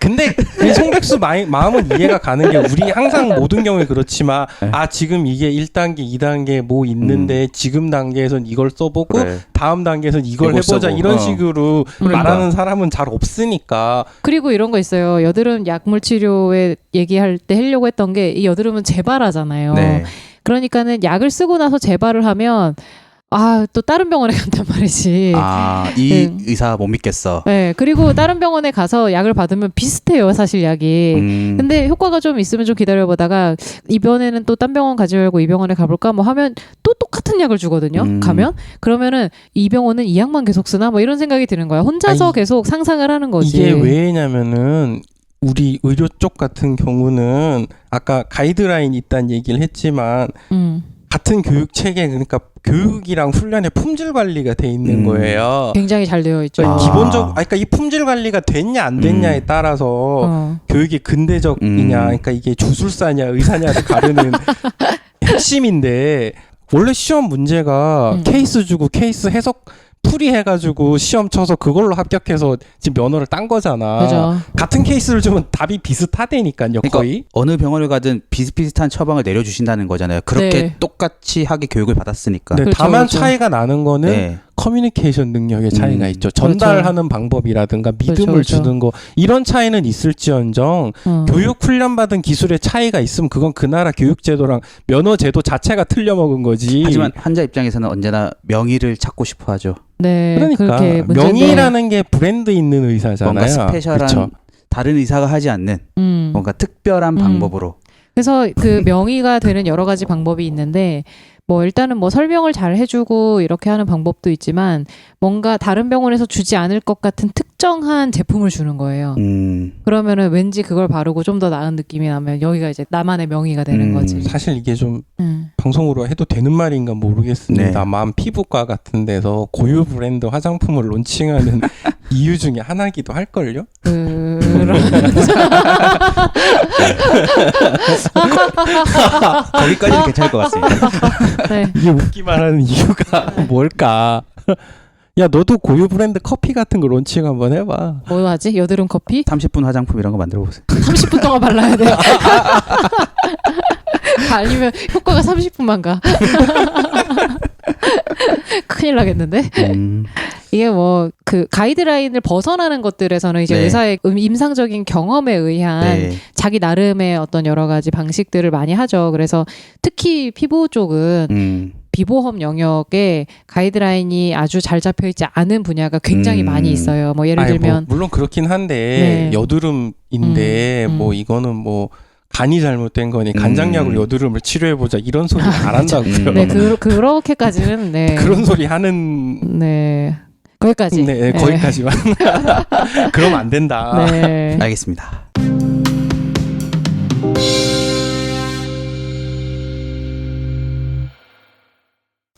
근데 송백수 마음은 이해가 가는 게 우리 항상 모든 경우에 그렇지만 지금 이게 1단계, 2단계 뭐 있는데 지금 단계에선 이걸 써보고 다음 단계에선 이걸 해보자 써보. 이런 식으로 말하는 사람은 잘 없으니까. 그리고 이런 거 있어요. 여드름 약물 치료에 얘기할 때 하려고 했던 게 이 여드름은 재발하잖아요. 네. 그러니까는 약을 쓰고 나서 재발을 하면 또 다른 병원에 간단 말이지. 이 의사 못 믿겠어. 네. 그리고 다른 병원에 가서 약을 받으면 비슷해요, 사실 약이. 근데 효과가 좀 있으면 좀 기다려보다가 이번에는 또 딴 병원 가지 말고 이 병원에 가볼까 뭐 하면 또 똑같은 약을 주거든요. 가면 그러면은 이 병원은 이 약만 계속 쓰나 뭐 이런 생각이 드는 거야. 혼자서 계속 상상을 하는 거지. 이게 왜냐면은 우리 의료 쪽 같은 경우는 아까 가이드라인이 있다는 얘기를 했지만 같은 교육 체계, 그러니까 교육이랑 훈련의 품질 관리가 돼 있는 거예요. 굉장히 잘 되어 있죠. 그러니까 이 품질 관리가 됐냐 안 됐냐에 따라서 교육이 근대적이냐, 그러니까 이게 주술사냐 의사냐를 가르는 핵심인데, 원래 시험 문제가 케이스 주고 케이스 해석 풀이해가지고 시험 쳐서 그걸로 합격해서 지금 면허를 딴 거잖아. 그죠. 같은 케이스를 주면 답이 비슷하다니까요. 거의. 그러니까 어느 병원을 가든 비슷비슷한 처방을 내려주신다는 거잖아요. 그렇게 똑같이 하게 교육을 받았으니까. 네, 그렇죠, 다만 그렇죠. 차이가 나는 거는 커뮤니케이션 능력의 차이가 있죠. 전달하는 방법이라든가 믿음을 그렇죠. 주는 거, 이런 차이는 있을지언정 교육 훈련받은 기술의 차이가 있으면 그건 그 나라 교육제도랑 면허제도 자체가 틀려먹은 거지. 하지만 환자 입장에서는 언제나 명의를 찾고 싶어 하죠. 네. 그러니까 그렇게 명의라는 게 브랜드 있는 의사잖아요. 뭔가 스페셜한 그쵸? 다른 의사가 하지 않는 뭔가 특별한 방법으로. 그래서 그 명의가 되는 여러 가지 방법이 있는데 뭐 일단은 뭐 설명을 잘 해주고 이렇게 하는 방법도 있지만 뭔가 다른 병원에서 주지 않을 것 같은 특정한 제품을 주는 거예요. 그러면은 왠지 그걸 바르고 좀 더 나은 느낌이 나면 여기가 이제 나만의 명의가 되는 거지. 사실 이게 좀 방송으로 해도 되는 말인가 모르겠습니다만 피부과 같은 데서 고유 브랜드 화장품을 론칭하는 이유 중에 하나기도 할걸요? 거기까지는 괜찮을 것 같습니다. 네. 이게 웃기만 하는 이유가 뭘까? 야, 너도 고유 브랜드 커피 같은 거 론칭 한번 해봐. 뭐 하지? 여드름 커피? 30분 화장품 이런 거 만들어 보세요. 30분 동안 발라야 돼. 아니면 효과가 30분만 가. 큰일 나겠는데? 이게 뭐 그 가이드라인을 벗어나는 것들에서는 이제 네. 의사의 임상적인 경험에 의한 네. 자기 나름의 어떤 여러 가지 방식들을 많이 하죠. 그래서 특히 피부 쪽은 비보험 영역에 가이드라인이 아주 잘 잡혀 있지 않은 분야가 굉장히 많이 있어요. 뭐 예를 들면 물론 그렇긴 한데 네. 여드름인데 뭐 이거는 뭐 간이 잘못된 거니 간장약으로 여드름을 치료해보자 이런 소리 안 한다고요. 네, 그렇게까지는 네. 그런 소리 하는 네. 거기까지. 네, 거기까지만. 그러면 안 된다. 네. 알겠습니다.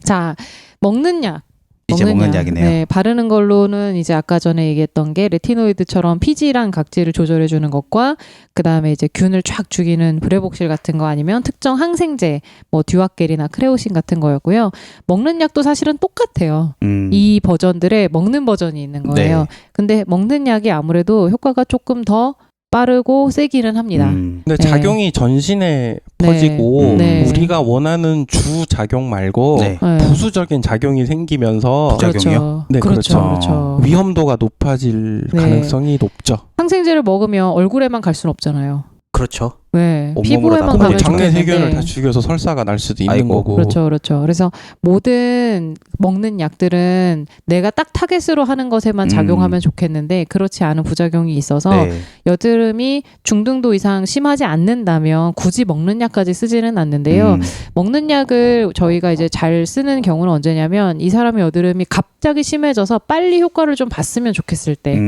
자, 먹는 약. 이제 먹는 약이네요. 네, 바르는 걸로는 이제 아까 전에 얘기했던 게 레티노이드처럼 피지랑 각질을 조절해 주는 것과 그다음에 이제 균을 쫙 죽이는 브레복실 같은 거 아니면 특정 항생제 뭐 듀아겔이나 크레오신 같은 거였고요. 먹는 약도 사실은 똑같아요. 이 버전들의 먹는 버전이 있는 거예요. 네. 근데 먹는 약이 아무래도 효과가 조금 더 빠르고 세기는 합니다. 근데 네. 작용이 전신에 네. 퍼지고 네. 우리가 원하는 주 작용 말고 네. 네. 부수적인 작용이 생기면서 부작용이요? 네, 그렇죠. 그렇죠. 그렇죠. 위험도가 높아질 네. 가능성이 높죠. 항생제를 먹으면 얼굴에만 갈 수는 없잖아요. 그렇죠. 네, 온몸으로 피부에만 다 가면 장내 좋겠는데. 세균을 다 죽여서 설사가 날 수도 있는 아이고. 거고. 그렇죠, 그렇죠. 그래서 모든 먹는 약들은 내가 딱 타겟으로 하는 것에만 작용하면 좋겠는데 그렇지 않은 부작용이 있어서 네. 여드름이 중등도 이상 심하지 않는다면 굳이 먹는 약까지 쓰지는 않는데요. 먹는 약을 저희가 이제 잘 쓰는 경우는 언제냐면 이 사람의 여드름이 갑자기 심해져서 빨리 효과를 좀 봤으면 좋겠을 때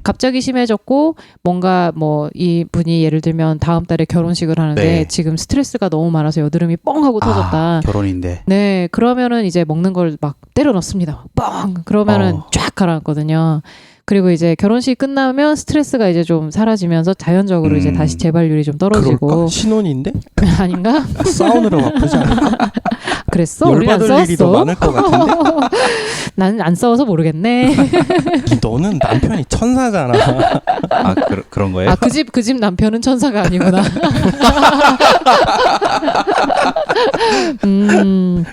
갑자기 심해졌고 뭔가 뭐 이 분이 예를 들면 다음 달에 결혼식을 하는데 네. 지금 스트레스가 너무 많아서 여드름이 뻥 하고 터졌다. 결혼인데. 네, 그러면은 이제 먹는 걸 막 때려 넣습니다. 뻥! 그러면은 쫙 가라앉거든요. 그리고 이제 결혼식 끝나면 스트레스가 이제 좀 사라지면서 자연적으로 이제 다시 재발률이 좀 떨어지고. 그럴까? 신혼인데? 아닌가? 사우나로 바쁘지 않을까? 그랬어? 우리 안 열받을 일이 더 싸웠어? 많을 것 같은데? 나는 안 싸워서 모르겠네. 너는 남편이 천사잖아. 아, 그런 거예요? 아, 그 집 남편은 천사가 아니구나.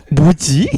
뭐지?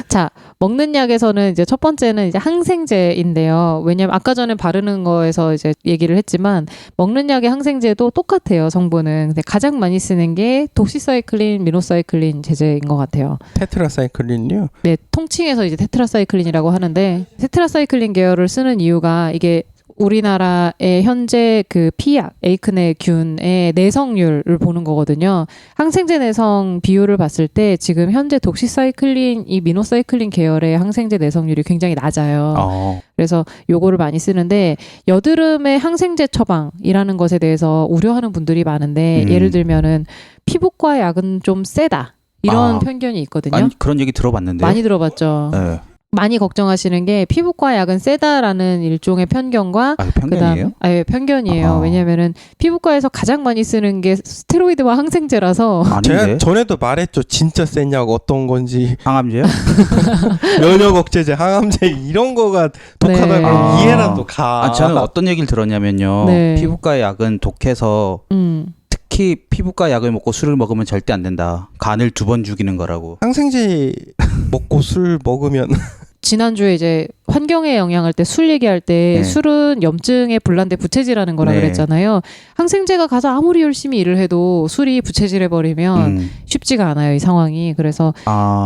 자, 먹는 약에서는 이제 첫 번째는 이제 항생제인데요. 왜냐면 아까 전에 바르는 거에서 이제 얘기를 했지만 먹는 약의 항생제도 똑같아요, 성분은. 근데 가장 많이 쓰는 게 독시사이클린, 미노사이클린 제제인 것 같아요. 테트라사이클린요? 네, 통칭해서 이제 테트라사이클린이라고 하는데 테트라사이클린 계열을 쓰는 이유가 이게 우리나라의 현재 그 피약, 에이크네 균의 내성률을 보는 거거든요. 항생제 내성 비율을 봤을 때 지금 현재 독시사이클린, 이 미노사이클린 계열의 항생제 내성률이 굉장히 낮아요. 그래서 요거를 많이 쓰는데 여드름의 항생제 처방이라는 것에 대해서 우려하는 분들이 많은데 예를 들면은 피부과 약은 좀 세다. 이런 편견이 있거든요. 아니, 그런 얘기 들어봤는데요. 많이 들어봤죠. 네. 많이 걱정하시는 게 피부과 약은 세다라는 일종의 편견과 편견이에요? 예, 편견이에요. 왜냐면은 피부과에서 가장 많이 쓰는 게 스테로이드와 항생제라서 제가 아닌데? 전에도 말했죠. 진짜 센 약 어떤 건지. 항암제요? 면역 억제제, 항암제 이런 거가 독하다고 네. 이해라도 가. 저는 어떤 얘기를 들었냐면요. 네. 피부과 약은 독해서 특히 피부과 약을 먹고 술을 먹으면 절대 안 된다. 간을 2번 죽이는 거라고. 항생제 먹고 술 먹으면 지난주에 이제 환경에 영향할 때 술 얘기할 때 네. 술은 염증의 불난데 부채질하는 거라 네. 그랬잖아요. 항생제가 가서 아무리 열심히 일을 해도 술이 부채질해버리면 쉽지가 않아요, 이 상황이. 그래서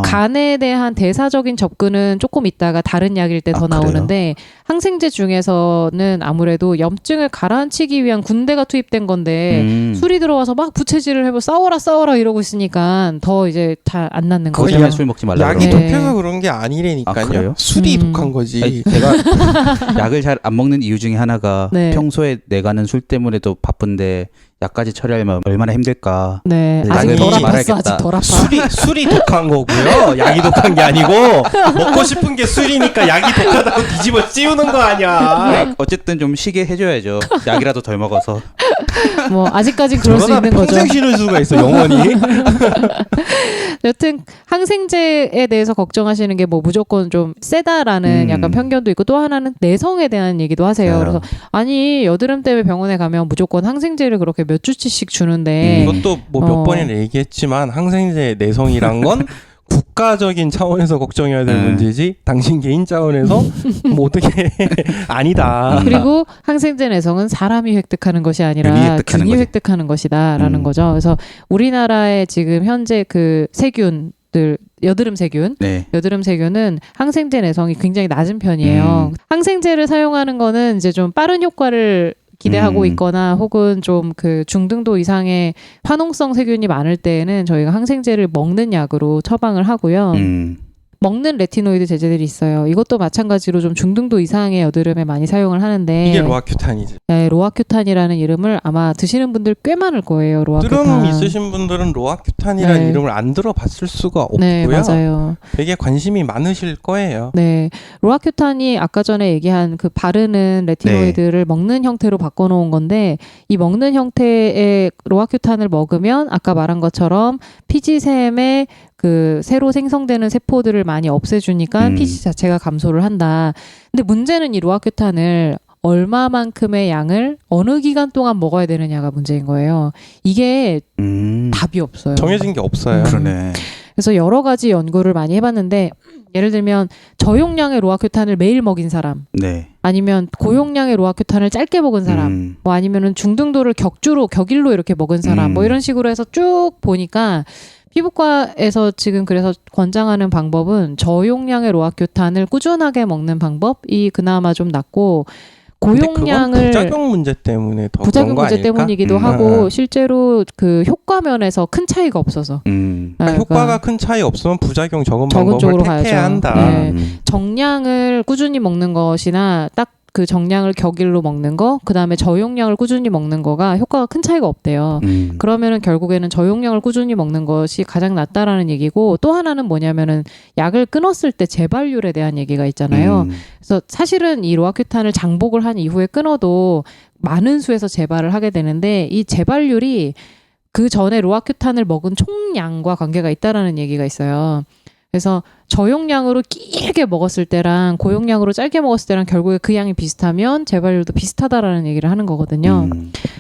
간에 대한 대사적인 접근은 조금 있다가 다른 약일 때 더 나오는데 항생제 중에서는 아무래도 염증을 가라앉히기 위한 군대가 투입된 건데 술이 들어와서 막 부채질을 해보 싸워라 이러고 있으니까 더 이제 잘 안 낫는 거죠. 거짓말 술 먹지 말라고. 약이 그러면. 독해서 그런 게 아니라니까요. 그래요? 술이 독한 거지. 아니, 제가 약을 잘 안 먹는 이유 중에 하나가 네. 평소에 내가는 술 때문에도 바쁜데 약까지 처리하려면 얼마나 힘들까. 네, 네, 아직 약이 덜 아팠어. 말하겠다. 아직 덜 아파. 술이 독한 거고요. 약이 독한 게 아니고 먹고 싶은 게 술이니까 약이 독하다고 뒤집어 씌우는 거 아니야. 어쨌든 좀 쉬게 해줘야죠. 약이라도 덜 먹어서. 뭐 아직까진 그럴 수 저러다 있는 거죠. 평생 쉬는 수가 있어 영원히. 여튼 항생제에 대해서 걱정하시는 게 뭐 무조건 좀 세다라는 약간 편견도 있고 또 하나는 내성에 대한 얘기도 하세요. 그래서 아니 여드름 때문에 병원에 가면 무조건 항생제를 그렇게 몇 주치씩 주는데 이것도 뭐 몇 번이나 얘기했지만 항생제 내성이란 건 국가적인 차원에서 걱정해야 될 네. 문제지 당신 개인 차원에서 뭐 어떻게 아니다. 그리고 항생제 내성은 사람이 획득하는 것이 아니라 균이 획득하는 균이 거지. 획득하는 것이다라는 음. 거죠. 그래서 우리나라의 지금 현재 그 세균들 여드름 세균 네. 여드름 세균은 항생제 내성이 굉장히 낮은 편이에요. 항생제를 사용하는 거는 이제 좀 빠른 효과를 기대하고 있거나 혹은 좀 그 중등도 이상의 화농성 세균이 많을 때에는 저희가 항생제를 먹는 약으로 처방을 하고요. 먹는 레티노이드 제제들이 있어요. 이것도 마찬가지로 좀 중등도 이상의 여드름에 많이 사용을 하는데 이게 로아큐탄이지. 네, 로아큐탄이라는 이름을 아마 드시는 분들 꽤 많을 거예요. 로아큐탄. 들음 있으신 분들은 로아큐탄이라는 네. 이름을 안 들어봤을 수가 없고요. 네, 맞아요. 되게 관심이 많으실 거예요. 네, 로아큐탄이 아까 전에 얘기한 그 바르는 레티노이드를 먹는 형태로 바꿔놓은 건데 이 먹는 형태의 로아큐탄을 먹으면 아까 말한 것처럼 피지샘의 그 새로 생성되는 세포들을 많이 없애주니까 피지 자체가 감소를 한다. 근데 문제는 이 로아큐탄을 얼마만큼의 양을 어느 기간 동안 먹어야 되느냐가 문제인 거예요. 이게 답이 없어요. 정해진 게 없어요. 그러네. 그래서 여러 가지 연구를 많이 해봤는데 예를 들면 저용량의 로아큐탄을 매일 먹인 사람 네. 아니면 고용량의 로아큐탄을 짧게 먹은 사람 뭐 아니면은 중등도를 격일로 이렇게 먹은 사람 뭐 이런 식으로 해서 쭉 보니까 피부과에서 지금 그래서 권장하는 방법은 저용량의 로아큐탄을 꾸준하게 먹는 방법이 그나마 좀 낫고 고용량을 부작용 문제 때문에 더 부작용 그런 거 문제 아닐까? 때문이기도 하고 실제로 그 효과 면에서 큰 차이가 없어서 그러니까 효과가 큰 차이 없으면 부작용 적은 방법을 쪽으로 택해야 가야죠. 한다. 네. 정량을 꾸준히 먹는 것이나 딱 그 정량을 격일로 먹는 거, 그 다음에 저용량을 꾸준히 먹는 거가 효과가 큰 차이가 없대요. 그러면은 결국에는 저용량을 꾸준히 먹는 것이 가장 낫다라는 얘기고 또 하나는 뭐냐면은 약을 끊었을 때 재발률에 대한 얘기가 있잖아요. 그래서 사실은 이 로아큐탄을 장복을 한 이후에 끊어도 많은 수에서 재발을 하게 되는데 이 재발률이 그 전에 로아큐탄을 먹은 총량과 관계가 있다라는 얘기가 있어요. 그래서 저용량으로 길게 먹었을 때랑 고용량으로 짧게 먹었을 때랑 결국에 그 양이 비슷하면 재발률도 비슷하다라는 얘기를 하는 거거든요.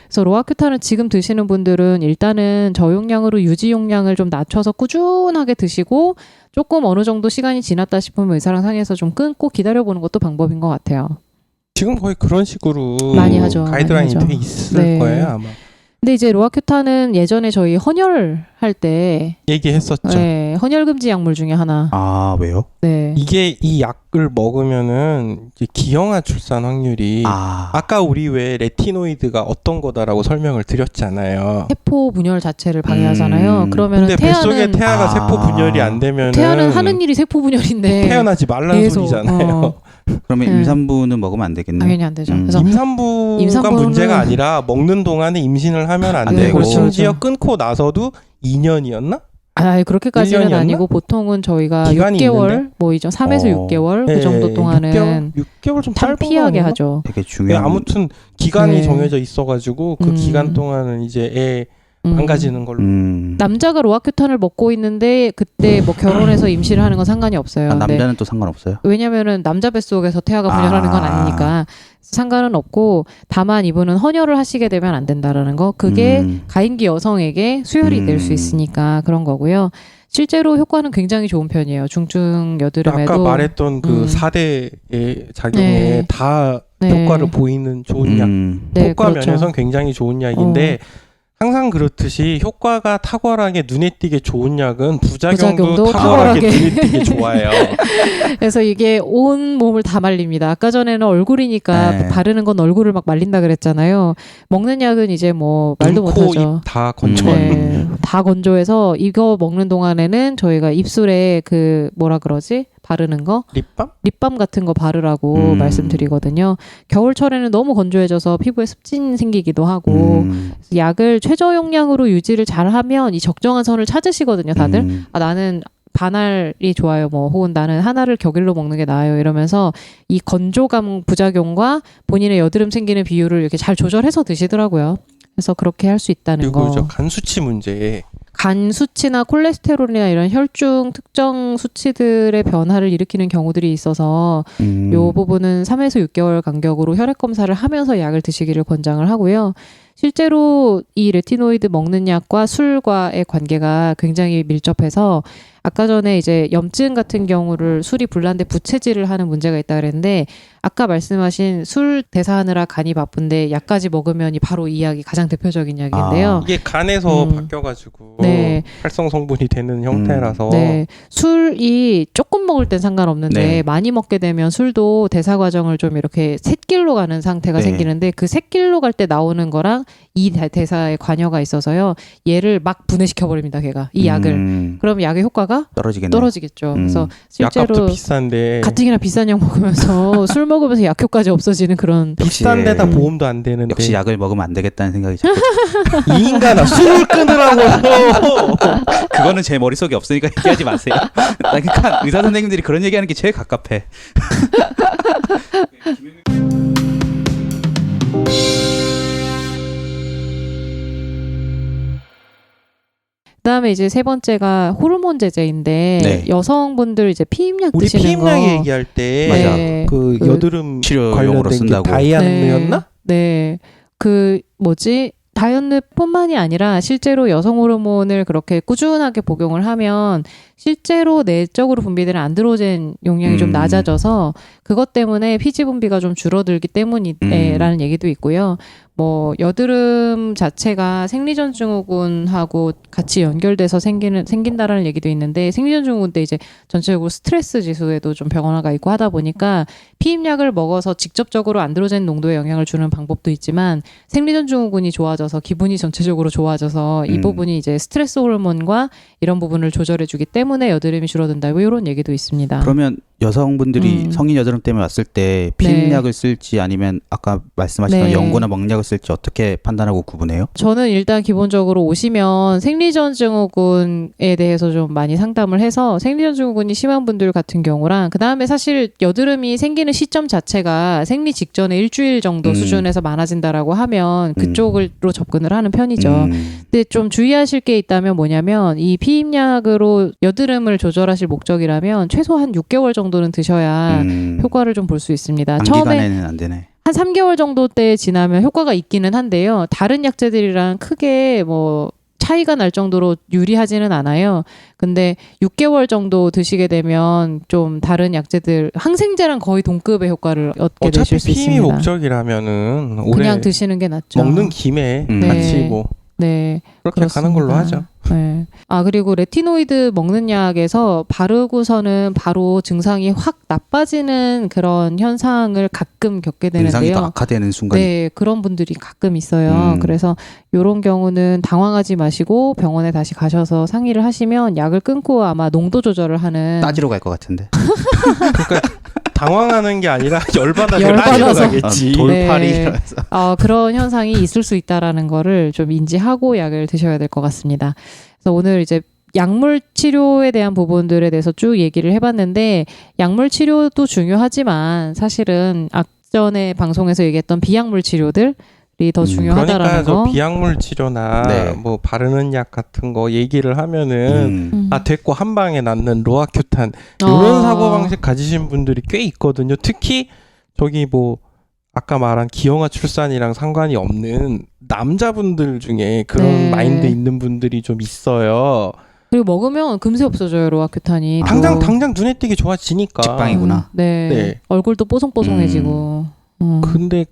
그래서 로아큐탄을 지금 드시는 분들은 일단은 저용량으로 유지 용량을 좀 낮춰서 꾸준하게 드시고 조금 어느 정도 시간이 지났다 싶으면 의사랑 상의해서 좀 끊고 기다려보는 것도 방법인 것 같아요. 지금 거의 그런 식으로 많이 하죠. 가이드라인이 많이 하죠. 돼 있을 네. 거예요 아마. 근데 이제 로아큐탄은 예전에 저희 헌혈할 때 얘기했었죠. 네, 헌혈 금지 약물 중에 하나. 아, 왜요? 네. 이게 이 약을 먹으면은 이제 기형아 출산 확률이 아까 우리 왜 레티노이드가 어떤 거다라고 설명을 드렸잖아요. 세포 분열 자체를 방해하잖아요. 그러면 근데 뱃속에 태아가 세포 분열이 안 되면은 태아는 하는 일이 세포 분열인데 태어나지 말라는 계속, 소리잖아요. 그러면 임산부는 먹으면 안 되겠네요. 당연히 안 되죠. 그래서 임산부가 임산부는- 문제가 아니라 먹는 동안에 임신을 하면 안 안 되고 되고. 심지어 끊고 나서도 2년이었나? 그렇게까지는 1년이었나? 아니고 보통은 저희가 기간이 6개월 있는데? 뭐 이죠 3에서 6개월 그 네, 정도 동안은 6개월 좀 짧은 거 창피하게 아닌가? 하죠. 되게 네, 중요한. 아무튼 기간이 네. 정해져 있어가지고 그 기간 동안은 이제 애 망가지는 걸로. 남자가 로아큐탄을 먹고 있는데 그때 뭐 결혼해서 임신을 하는 건 상관이 없어요. 근데 남자는 또 상관없어요? 왜냐면은 남자 뱃속에서 태아가 분열하는 건 아니니까 상관은 없고 다만 이분은 헌혈을 하시게 되면 안 된다라는 거. 그게 가임기 여성에게 수혈이 될 수 있으니까 그런 거고요. 실제로 효과는 굉장히 좋은 편이에요. 중증 여드름에도. 아까 말했던 그 4대의 작용에 네. 다 네. 효과를 보이는 좋은 약. 네, 효과 그렇죠. 면에선 굉장히 좋은 약인데 항상 그렇듯이 효과가 탁월하게 눈에 띄게 좋은 약은 부작용도 부작용도 탁월하게 탁월하게. 눈에 띄게 좋아요. 그래서 이게 온 몸을 다 말립니다. 아까 전에는 얼굴이니까 네. 바르는 건 얼굴을 막 말린다 그랬잖아요. 먹는 약은 이제 뭐 말도 눈, 코, 못하죠. 입 다 건조한. 네, 다 건조해서 이거 먹는 동안에는 저희가 입술에 그 뭐라 그러지? 바르는 거? 립밤? 립밤 같은 거 바르라고 말씀드리거든요. 겨울철에는 너무 건조해져서 피부에 습진 생기기도 하고 약을 최저용량으로 유지를 잘하면 이 적정한 선을 찾으시거든요. 다들. 나는 반알이 좋아요. 뭐 혹은 나는 하나를 격일로 먹는 게 나아요. 이러면서 이 건조감 부작용과 본인의 여드름 생기는 비율을 이렇게 잘 조절해서 드시더라고요. 그래서 그렇게 할 수 있다는 그리고 거. 저 간 수치 문제. 간 수치나 콜레스테롤이나 이런 혈중 특정 수치들의 변화를 일으키는 경우들이 있어서 요 부분은 3에서 6개월 간격으로 혈액 검사를 하면서 약을 드시기를 권장을 하고요. 실제로 이 레티노이드 먹는 약과 술과의 관계가 굉장히 밀접해서 아까 전에 이제 염증 같은 경우를 술이 불난데 부채질을 하는 문제가 있다 그랬는데 아까 말씀하신 술 대사하느라 간이 바쁜데 약까지 먹으면이 바로 이 약이 가장 대표적인 약인데요. 이게 간에서 바뀌어가지고 네. 활성 성분이 되는 형태라서 네. 술이 조금 먹을 땐 상관없는데 네. 많이 먹게 되면 술도 대사 과정을 좀 이렇게 샛길로 가는 상태가 네. 생기는데 그 샛길로 갈 때 나오는 거랑 이 대사에 관여가 있어서요. 얘를 막 분해시켜 버립니다. 걔가 이 약을. 그럼 약의 효과가 떨어지겠네요. 떨어지겠죠. 그래서 실제로 약값도 비싼데 가뜩이나 비싼 약 먹으면서 술 먹으면서 약효까지 없어지는 그런 비싼 데다 보험도 안 되는데 역시 약을 먹으면 안 되겠다는 생각이 자꾸 이 인간아 술을 끊으라고. 그거는 제 머릿속에 없으니까 얘기하지 마세요. 나 그러니까 의사 선생님들이 그런 얘기하는 게 제일 갑갑해. 그다음에 이제 세 번째가 호르몬 제제인데 네. 여성분들 이제 피임약 우리 드시는 피임약 거 얘기할 때 네. 그 그 여드름 치료용으로 관련된 게 쓴다고. 다이아누였나? 네. 그 뭐지? 다이어트뿐만이 아니라 실제로 여성 호르몬을 그렇게 꾸준하게 복용을 하면 실제로 내적으로 분비되는 안드로젠 용량이 좀 낮아져서 그것 때문에 피지 분비가 좀 줄어들기 때문이라는 얘기도 있고요. 뭐 여드름 자체가 생리전 증후군하고 같이 연결돼서 생긴다라는 얘기도 있는데 생리전 증후군 때 이제 전체적으로 스트레스 지수에도 좀 변화가 있고 하다 보니까 피임약을 먹어서 직접적으로 안드로젠 농도에 영향을 주는 방법도 있지만 생리전 증후군이 좋아져서 기분이 전체적으로 좋아져서 이 부분이 이제 스트레스 호르몬과 이런 부분을 조절해주기 때문에 여드름이 줄어든다. 뭐 이런 얘기도 있습니다. 그러면 여성분들이 성인 여드름 때문에 왔을 때 피임약을 쓸지 아니면 아까 말씀하셨던 네. 연고나 먹약을 쓸지 어떻게 판단하고 구분해요? 저는 일단 기본적으로 오시면 생리전 증후군에 대해서 좀 많이 상담을 해서 생리전 증후군이 심한 분들 같은 경우랑 그 다음에 사실 여드름이 생기는 시점 자체가 생리 직전에 일주일 정도 수준에서 많아진다라고 하면 그쪽으로 접근을 하는 편이죠. 근데 좀 주의하실 게 있다면 뭐냐면 이 피임약으로 여드름을 조절하실 목적이라면 최소한 6개월 정도는 드셔야 효과를 좀 볼 수 있습니다. 처음에 단기간에는 안 되네. 한 3개월 정도 때 지나면 효과가 있기는 한데요. 다른 약제들이랑 크게 뭐 차이가 날 정도로 유리하지는 않아요. 근데 6개월 정도 드시게 되면 좀 다른 약제들 항생제랑 거의 동급의 효과를 얻게 되실 어차피 수 피임이 있습니다. 목적이라면은 오래 그냥 드시는 게 낫죠. 먹는 김에 네. 같이 뭐 네. 그렇게 그렇습니다. 가는 걸로 하죠. 네. 아, 그리고 레티노이드 먹는 약에서 바르고서는 바로 증상이 확 나빠지는 그런 현상을 가끔 겪게 증상이 더 되는데요. 악화되는 순간이 네, 그런 분들이 가끔 있어요. 그래서 이런 경우는 당황하지 마시고 병원에 다시 가셔서 상의를 하시면 약을 끊고 아마 농도 조절을 하는 따지러 갈 것 같은데. 그러니까 당황하는 게 아니라 열받아서 열받아서. 가겠지. 돌팔이 네. 이러면서. 그런 현상이 있을 수 있다라는 거를 좀 인지하고 약을 드셔야 될 것 같습니다. 그래서 오늘 이제 약물 치료에 대한 부분들에 대해서 쭉 얘기를 해봤는데 약물 치료도 중요하지만 사실은 앞전에 방송에서 얘기했던 비약물 치료들이 더 중요하다라는 그러니까 저 거. 비약물 치료나 네. 뭐 바르는 약 같은 거 얘기를 하면은 됐고 한 방에 낫는 로아큐탄 이런 사고방식 가지신 분들이 꽤 있거든요. 특히 저기 뭐 아까 말한 기형아 출산이랑 상관이 없는 남자분들 중에 그런 네. 마인드 있는 분들이 좀 있어요. 그리고 먹으면 금세 없어져요, 로아큐탄이. 당장 눈에 띄게 좋아지니까. 직방이구나. 네. 네. 얼굴도 뽀송뽀송해지고. 근데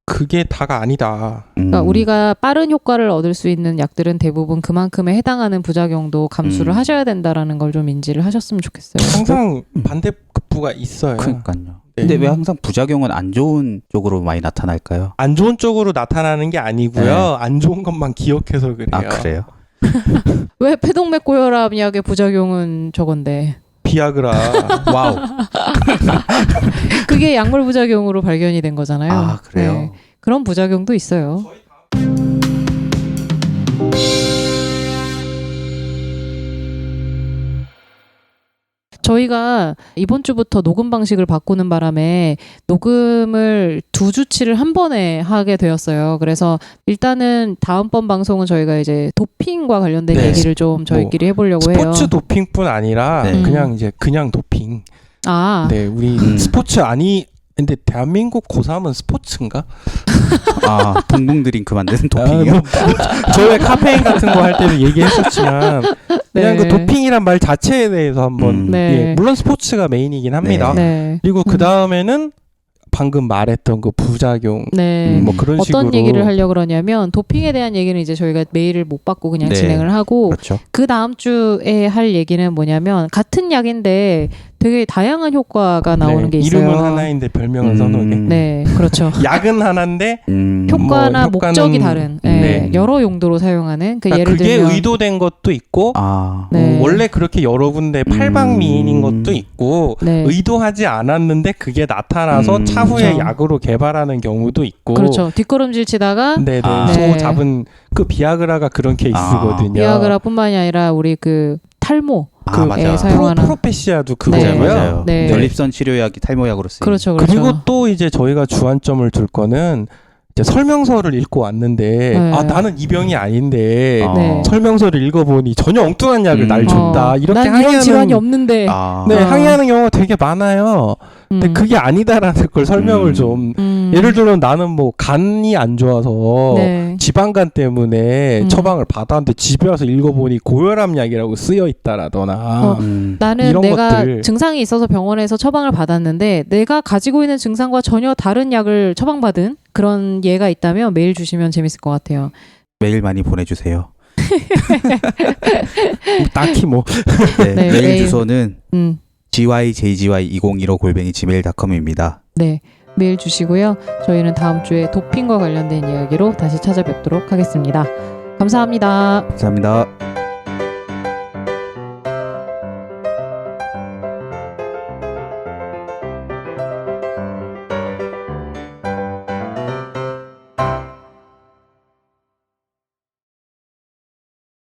그게 다가 아니다. 그러니까 우리가 빠른 효과를 얻을 수 있는 약들은 대부분 그만큼에 해당하는 부작용도 감수를 하셔야 된다라는 걸 좀 인지를 하셨으면 좋겠어요. 항상 반대급부가 있어요. 그러니까요. 네. 근데 왜 항상 부작용은 안 좋은 쪽으로 많이 나타날까요? 안 좋은 쪽으로 나타나는 게 아니고요. 네. 안 좋은 것만 기억해서 그래요. 아 그래요? 왜 폐동맥 고혈압 약의 부작용은 저건데 비아그라. 와우. 그게 약물 부작용으로 발견이 된 거잖아요. 아 그래요? 네. 그런 부작용도 있어요. 저희가 이번 주부터 녹음 방식을 바꾸는 바람에 녹음을 2주치를 한 번에 하게 되었어요. 그래서 일단은 다음번 방송은 저희가 이제 도핑과 관련된 네. 얘기를 좀 저희끼리 해보려고 해요. 스포츠 도핑뿐 아니라 네. 그냥 이제 그냥 도핑. 아, 네, 우리 스포츠 근데 대한민국 고3은 스포츠인가? 아, 붕붕 드링크 만드는 도핑이요? 저희 카페인 같은 거 할 때도 얘기했었지만 그냥 네. 그 도핑이란 말 자체에 대해서 한번 네. 예, 물론 스포츠가 메인이긴 합니다. 네. 그리고 그 다음에는 방금 말했던 그 부작용 네. 뭐 그런 식으로 어떤 얘기를 하려고 그러냐면 도핑에 대한 얘기는 이제 저희가 메일을 못 받고 그냥 네. 진행을 하고 그렇죠. 그 다음 주에 할 얘기는 뭐냐면 같은 약인데 되게 다양한 효과가 나오는 게 있어요. 이름은 하나인데 별명은 서너 개. 네, 그렇죠. 약은 하나인데 효과나 뭐 목적이 다른 네. 여러 용도로 사용하는 그러니까 예를 그게 들면 의도된 것도 있고 아, 네. 원래 그렇게 여러 군데 팔방미인인 것도 있고 네. 의도하지 않았는데 그게 나타나서 차후에 그렇죠. 약으로 개발하는 경우도 있고 그렇죠. 뒷걸음질 치다가 네네 아. 소 네. 잡은 그 비아그라가 그런 케이스거든요. 비아그라뿐만이 아니라 우리 그 탈모 아, 맞아. 사용하는 프로페시아도 네. 그거고요. 맞아요. 네. 전립선 치료약이 탈모약으로 쓰이는. 그렇죠, 그렇죠. 그리고 또 이제 저희가 주안점을 둘 거는 이제 설명서를 읽고 왔는데 네. 아 나는 이 병이 아닌데 네. 설명서를 읽어보니 전혀 엉뚱한 약을 날 줬다 이렇게 난 이런 항의하는 질환이 없는데. 아, 네, 아. 항의하는 경우가 되게 많아요. 근데 그게 아니다라는 걸 설명을 좀 예를 들어 나는 뭐 간이 안 좋아서 네. 지방간 때문에 처방을 받았는데 집에 와서 읽어보니 고혈압 약이라고 쓰여 있다라거나 나는 이런 내가 것들. 증상이 있어서 병원에서 처방을 받았는데 내가 가지고 있는 증상과 전혀 다른 약을 처방받은 그런 예가 있다면 메일 주시면 재밌을 것 같아요. 메일 많이 보내주세요. 딱히 뭐 네, 네, 메일 메일. 주소는 음, gyjgy2015@gmail.com입니다. 네. 메일 주시고요. 저희는 다음 주에 도핑과 관련된 이야기로 다시 찾아뵙도록 하겠습니다. 감사합니다. 감사합니다.